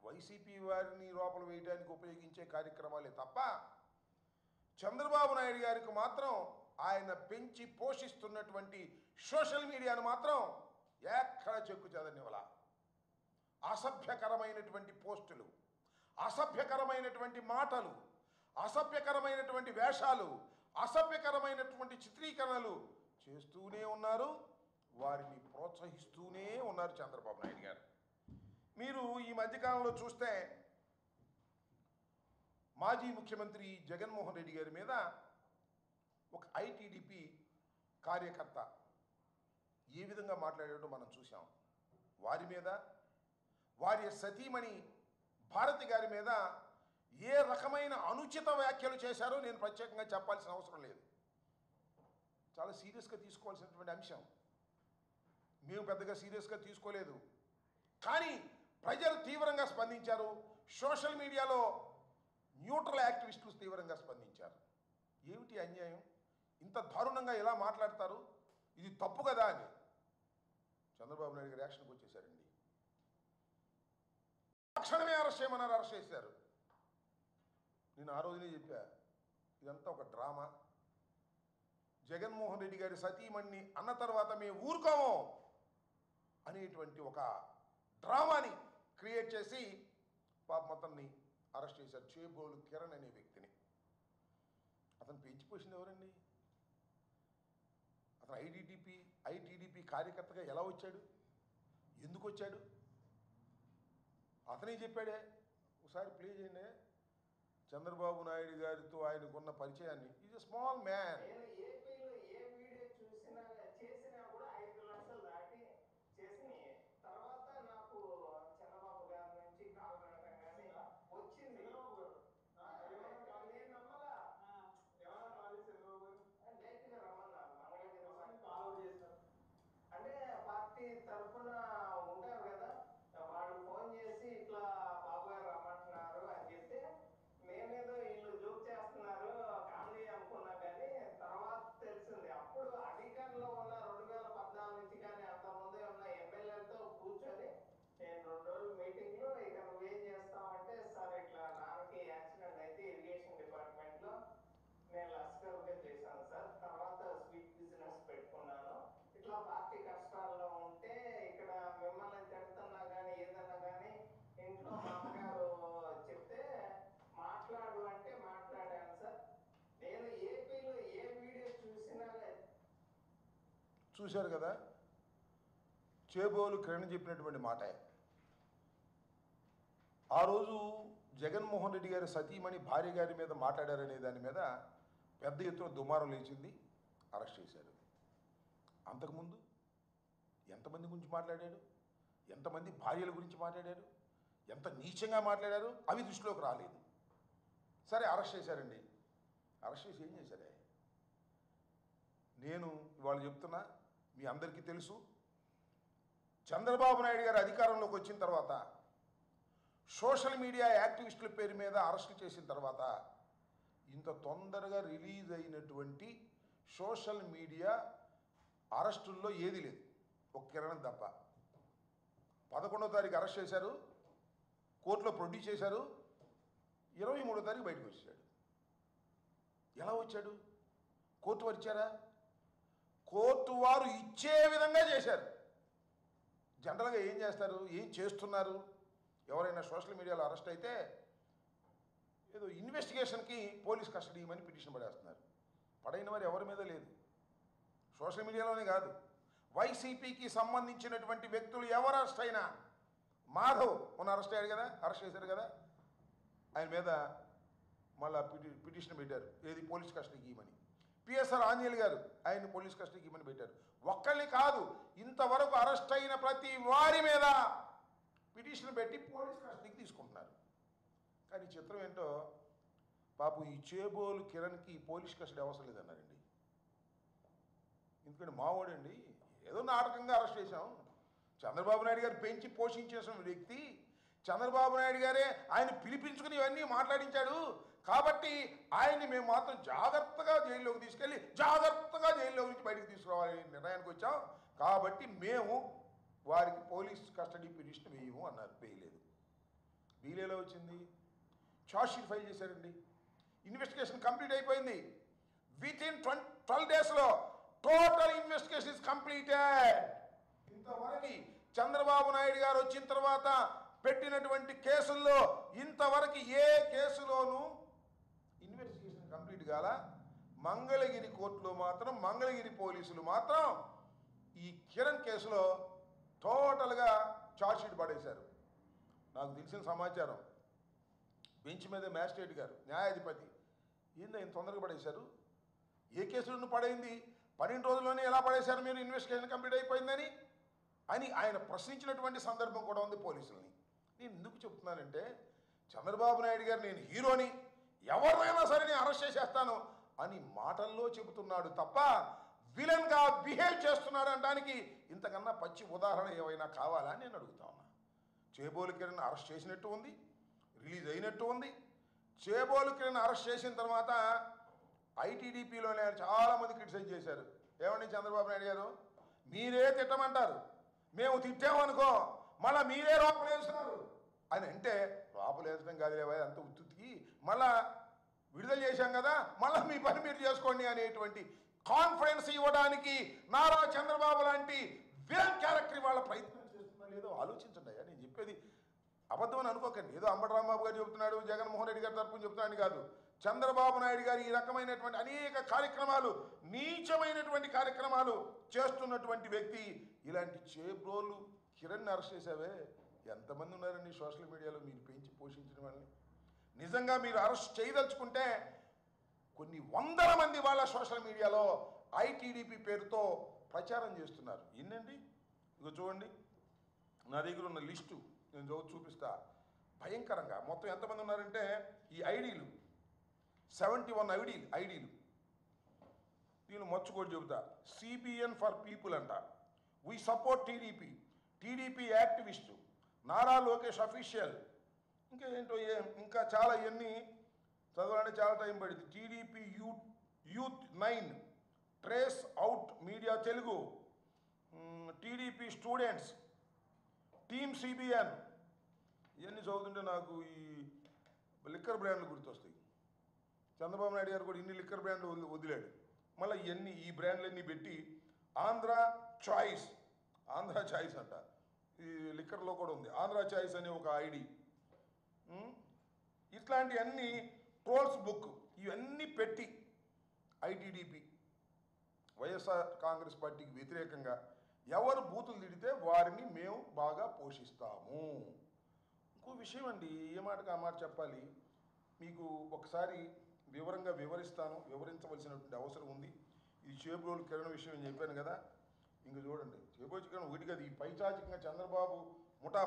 YCP వారిని లోపల వేయడానికి ఉపయోగించే కార్యక్రమాలే తప్ప చంద్రబాబు నాయుడు గారికి మాత్రం ఆయన పెంచి పోషిస్తున్నటువంటి సోషల్ మీడియాను మాత్రం ఎక్కడ చెక్కు చెదనివ్వాల. అసభ్యకరమైనటువంటి పోస్టులు, అసభ్యకరమైనటువంటి మాటలు, అసభ్యకరమైనటువంటి వేషాలు, అసభ్యకరమైనటువంటి చిత్రీకరణలు చేస్తూనే ఉన్నారు. వారిని ప్రోత్సహిస్తూనే ఉన్నారు చంద్రబాబు నాయుడు గారు. మీరు ఈ మధ్యకాలంలో చూస్తే మాజీ ముఖ్యమంత్రి జగన్మోహన్ రెడ్డి గారి మీద ఒక ఐటీడీపీ కార్యకర్త ఏ విధంగా మాట్లాడాడో మనం చూసాం. వారి మీద, వారి సతీమణి భారతి గారి మీద ఏ రకమైన అనుచిత వ్యాఖ్యలు చేశారో నేను ప్రత్యేకంగా చెప్పాల్సిన అవసరం లేదు. చాలా సీరియస్గా తీసుకోవాల్సినటువంటి అంశం. మేము పెద్దగా సీరియస్గా తీసుకోలేదు, కానీ ప్రజలు తీవ్రంగా స్పందించారు. సోషల్ మీడియాలో న్యూట్రల్ యాక్టివిస్టులు తీవ్రంగా స్పందించారు. ఏమిటి అన్యాయం? ఇంత దారుణంగా ఎలా మాట్లాడతారు? ఇది తప్పు కదా అని చంద్రబాబు నాయుడు గారు యాక్షన్కి వచ్చేసారండి. తక్షణమే అరెస్ట్ చేయమన్నారు, అరెస్ట్ చేశారు. నేను ఆ రోజునే చెప్పా, ఇదంతా ఒక డ్రామా. జగన్మోహన్ రెడ్డి గారి సతీమణిని అన్న తర్వాత మేము ఊరుకోము అనేటువంటి ఒక డ్రామాని క్రియేట్ చేసి పాపమతన్ని అరెస్ట్ చేశారు. చేబోలు కిరణ్ అనే వ్యక్తిని. అతను పెంచిపోసింది ఎవరండి? అతను ఐటీడీపీ కార్యకర్తగా ఎలా వచ్చాడు? ఎందుకు వచ్చాడు? అతనే చెప్పాడే. ఒకసారి ప్లే చేయండి. చంద్రబాబు నాయుడు గారితో ఆయనకున్న పరిచయాన్ని. Is a small man. తర్వాత నాకు చంద్రబాబు గారి నుంచి కాల్ వెళ్ళడం కానీ వచ్చింది. నేను నమ్మలా. డైరెక్ట్ గా రమ్మన్నారు. అంటే పార్టీ తరఫున ఉంటారు కదా, వాళ్ళు ఫోన్ చేసి ఇట్లా బాబు గారు రమ్మంటున్నారు అని చెప్తే మేమేదో వీళ్ళు జోక్ చేస్తున్నారు కామెడీ అనుకున్నా, కానీ తర్వాత తెలిసింది. అప్పుడు అధికారంలో ఉన్న 2014 నుంచి కానీ అంతకుముందు ఉన్న ఎమ్మెల్యేలతో కూర్చొని నేను 2 రోజులు మీటింగ్ లో ఇక నువ్వేం చేస్తావంటే, సార్ ఇట్లా నాన్నకి యాక్సిడెంట్ అయితే ఇరిగేషన్ డిపార్ట్మెంట్ లో నేను లస్కర్గా చేశాను సార్, తర్వాత స్వీట్ బిజినెస్ పెట్టుకున్నాను, ఇట్లా పార్టీ కష్టాల్లో ఉంటే ఇక్కడ మిమ్మల్ని తిడుతున్నా కానీ ఏదన్నా కానీ ఇంట్లో మామగారు చెప్తే మాట్లాడు అంటే మాట్లాడాను సార్. నేను ఏపీలో ఏ వీడియో చూసినా చూశారు కదా, చేబోలు కిరణ్ చెప్పినటువంటి మాట. ఆ రోజు జగన్మోహన్ రెడ్డి గారి సతీమణి భార్య గారి మీద మాట్లాడారనే దాని మీద పెద్ద ఎత్తున దుమారం లేచింది, అరెస్ట్ చేశారు. అంతకుముందు ఎంతమంది గురించి మాట్లాడాడు, ఎంతమంది భార్యల గురించి మాట్లాడారు, ఎంత నీచంగా మాట్లాడారు, అవి దృష్టిలోకి రాలేదు. సరే అరెస్ట్ చేశారండి. అరెస్ట్ చేసి ఏం చేశారే? నేను ఇవాళ చెప్తున్నా, మీ అందరికీ తెలుసు, చంద్రబాబు నాయుడు గారు అధికారంలోకి వచ్చిన తర్వాత సోషల్ మీడియా యాక్టివిస్టుల పేరు మీద అరెస్టు చేసిన తర్వాత ఇంత తొందరగా రిలీజ్ అయినటువంటి సోషల్ మీడియా అరెస్టుల్లో ఏది లేదు, ఒక కిరణం తప్ప. 11వ తారీఖు అరెస్ట్ చేశారు, కోర్టులో ప్రొడ్యూస్ చేశారు, 23వ తారీఖు బయటకు వచ్చాడు. ఎలా వచ్చాడు? కోర్టు వారు ఇచ్చారా? కోర్టు వారు ఇచ్చే విధంగా చేశారు. జనరల్గా ఏం చేస్తారు, ఏం చేస్తున్నారు? ఎవరైనా సోషల్ మీడియాలో అరెస్ట్ అయితే ఏదో ఇన్వెస్టిగేషన్కి పోలీస్ కస్టడీ ఇవ్వమని పిటిషన్ పడేస్తున్నారు. పడైన వారు ఎవరి మీద లేదు. సోషల్ మీడియాలోనే కాదు, వైసీపీకి సంబంధించినటువంటి వ్యక్తులు ఎవరు అరెస్ట్ అయినా, మాధవ్ మొన్న అరెస్ట్ అయ్యాడు కదా, అరెస్ట్ చేశారు కదా, ఆయన మీద మళ్ళా పిటిషన్ పెట్టారు, ఏది పోలీస్ కస్టడీకి ఇవ్వమని. పిఎస్ఆర్ ఆంజనేయులు గారు ఆయన పోలీస్ కస్టడీకి ఇవ్వమని పెట్టారు. ఒక్కళ్ళని కాదు, ఇంతవరకు అరెస్ట్ అయిన ప్రతి వారి మీద పిటిషన్ పెట్టి పోలీస్ కస్టడీకి తీసుకుంటున్నారు. కానీ చిత్రం ఏంటో, పాపం ఈ చేబోలు కిరణ్కి పోలీస్ కస్టడీ అవసరం లేదన్నారండి. ఎందుకంటే మావోడండి, ఏదో నాటకంగా అరెస్ట్ చేశాం. చంద్రబాబు నాయుడు గారు పెంచి పోషించేసిన వ్యక్తి, చంద్రబాబు నాయుడు గారే ఆయన పిలిపించుకుని ఇవన్నీ మాట్లాడించాడు కాబట్టి ఆయన్ని మేము మాత్రం జాగ్రత్తగా జైల్లోకి తీసుకెళ్ళి జాగ్రత్తగా జైల్లో నుంచి బయటకు తీసుకురావాలని నిర్ణయానికి వచ్చాం. కాబట్టి మేము వారికి పోలీస్ కస్టడీ పిటిషన్ వేయము అన్నారు. వేయలేదు. బీలేలో వచ్చింది, ఛార్జ్ షీట్ ఫైల్ చేశారండి. ఇన్వెస్టిగేషన్ కంప్లీట్ అయిపోయింది. విత్ ఇన్ 12 డేస్లో టోటల్ ఇన్వెస్టిగేషన్ ఇస్ కంప్లీటెడ్. ఇంతవరకు చంద్రబాబు నాయుడు గారు వచ్చిన తర్వాత పెట్టినటువంటి కేసుల్లో ఇంతవరకు ఏ కేసులోనూ ఇన్వెస్టిగేషన్ కంప్లీట్ కాల. మంగళగిరి కోర్టులో మాత్రం, మంగళగిరి పోలీసులు మాత్రం ఈ కిరణ్ కేసులో టోటల్గా ఛార్జ్ షీట్ పడేశారు. నాకు తెలిసిన సమాచారం, బెంచ్ మీద మ్యాజిస్ట్రేట్ గారు, న్యాయాధిపతి, ఏందో ఇంత తొందరగా పడేశారు, ఏ కేసులను పడైంది, 12 రోజుల్లోనే ఎలా పడేశారు మీరు, ఇన్వెస్టిగేషన్ కంప్లీట్ అయిపోయిందని అని ఆయన ప్రశ్నించినటువంటి సందర్భం కూడా ఉంది పోలీసుల్ని. నేను ఎందుకు చెప్తున్నానంటే, చంద్రబాబు నాయుడు గారు నేను హీరోని, ఎవరినైనా సరే నేను అరెస్ట్ చేసేస్తాను అని మాటల్లో చెబుతున్నాడు తప్ప విలన్గా బిహేవ్ చేస్తున్నాడు అనడానికి ఇంతకన్నా పచ్చి ఉదాహరణ ఏమైనా కావాలా అని నేను అడుగుతా ఉన్నా. చేబోలు కిరణ్ అరెస్ట్ చేసినట్టు ఉంది, రిలీజ్ అయినట్టు ఉంది. చేబోలు కిరణ్ అరెస్ట్ చేసిన తర్వాత ఐటీడీపీలోనే చాలామంది క్రిటిసైజ్ చేశారు. ఏమండి చంద్రబాబు నాయుడు గారు, మీరే తిట్టమంటారు, మేము తిట్టామనుకో మళ్ళీ మీరే లోపలేస్తున్నారు అని అంటే, లోపలేసడం కాదులేవా అంత ఉత్తుకి, మళ్ళా విడుదల చేశాం కదా, మళ్ళీ మీ పని మీరు చేసుకోండి అనేటువంటి కాన్ఫిడెన్స్ ఇవ్వడానికి నారా చంద్రబాబు లాంటి విలన్ క్యారెక్టర్ వాళ్ళ ప్రయత్నం చేస్తున్నా లేదో ఆలోచించండి. అయ్యా నేను చెప్పేది అబద్ధం అని అనుకోకండి. ఏదో అంబటి రాంబాబు గారు చెబుతున్నాడు, జగన్మోహన్ రెడ్డి గారి తరపున చెబుతున్నాను కాదు. చంద్రబాబు నాయుడు గారు ఈ రకమైనటువంటి అనేక కార్యక్రమాలు, నీచమైనటువంటి కార్యక్రమాలు చేస్తున్నటువంటి వ్యక్తి. ఇలాంటి చేబ్రోలు కిరణ్ అరెస్ట్ చేసావే, ఎంతమంది ఉన్నారండి సోషల్ మీడియాలో మీరు పెంచి పోషించిన వాళ్ళని. నిజంగా మీరు అరెస్ట్ చేయదలుచుకుంటే కొన్ని వందల మంది వాళ్ళ సోషల్ మీడియాలో ఐటీడీపీ పేరుతో ప్రచారం చేస్తున్నారు. ఏంటండి, ఇక చూడండి నా దగ్గర ఉన్న లిస్టు నేను చూపిస్తా. భయంకరంగా మొత్తం ఎంతమంది ఉన్నారంటే ఈ ఐడీలు 71 ఐడీలు. నేను మర్చుకోటి చెబుతా. సిబిఎన్ ఫర్ పీపుల్ అంట, we support TDP, TDP activist, Nara Lokesh official, ఇంకా ఏంటో ఇంకా చాలా ఇవన్నీ చదవాలంటే చాలా టైం పడింది. TDP youth 9, trace out media Telugu, TDP students, team CBN. ఇవన్నీ చదువుతుంటే నాకు ఈ లిక్కర్ బ్రాండ్లు గుర్తొస్తాయి. చంద్రబాబు నాయుడు గారు కూడా ఇన్ని లిక్కర్ బ్రాండ్లు వదిలాడు. మళ్ళీ ఇవన్నీ ఈ బ్రాండ్లన్నీ పెట్టి ఆంధ్ర చాయిస్ అంట, ఈ లిక్కర్లో కూడా ఉంది ఆంధ్ర చాయిస్ అనే ఒక ఐడి. ఇట్లాంటివన్నీ ట్రోల్స్ బుక్ ఇవన్నీ పెట్టి ఐటీడీపీ వైఎస్ఆర్ కాంగ్రెస్ పార్టీకి వ్యతిరేకంగా ఎవరు బూతులు తిడితే వారిని మేము బాగా పోషిస్తాము. ఇంకో విషయం అండి, ఏ మాటకు ఆ మాట చెప్పాలి, మీకు ఒకసారి వివరంగా వివరించవలసినటువంటి అవసరం ఉంది. ఇది చేబ్రోలు కిరణ్ విషయం నేను చెప్పాను కదా. ఇంక చూడండి, చేబోలు కిరణ్ ఒకటి కదా, ఈ పైచాచికంగా చంద్రబాబు ముఠా